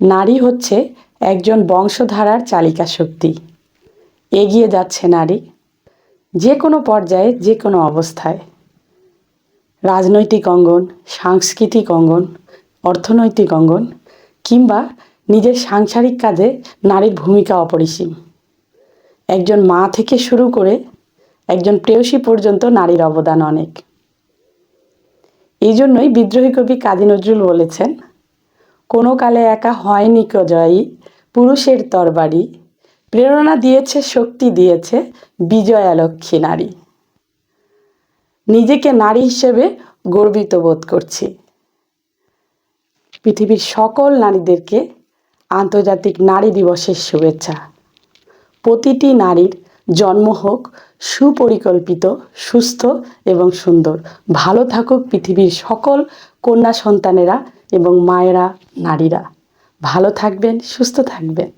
নারী হচ্ছে একজন বংশধারার চালিকা শক্তি। এগিয়ে যাচ্ছে নারী যে কোনো পর্যায়ে, যে কোনো অবস্থায়। রাজনৈতিক অঙ্গন, সাংস্কৃতিক অঙ্গন, অর্থনৈতিক অঙ্গন কিংবা নিজের সাংসারিক কাজে নারীর ভূমিকা অপরিসীম। একজন মা থেকে শুরু করে একজন প্রেয়সী পর্যন্ত নারীর অবদান অনেক। এই জন্যই বিদ্রোহী কবি কাজী নজরুল বলেছেন, কোনো কালে একা হয়নি কো জয়ী, পুরুষের তরবারি, প্রেরণা দিয়েছে, শক্তি দিয়েছে, বিজয়া লক্ষ্মী নারী। নিজেকে নারী হিসেবে গর্বিত বোধ করছি। পৃথিবীর সকল নারীদেরকে আন্তর্জাতিক নারী দিবসের শুভেচ্ছা। প্রতিটি নারীর জন্ম হোক সুপরিকল্পিত, সুস্থ এবং সুন্দর। ভালো থাকুক পৃথিবীর সকল কন্যা সন্তানেরা এবং মায়েরা, নারীরা। ভালো থাকবেন, সুস্থ থাকবেন।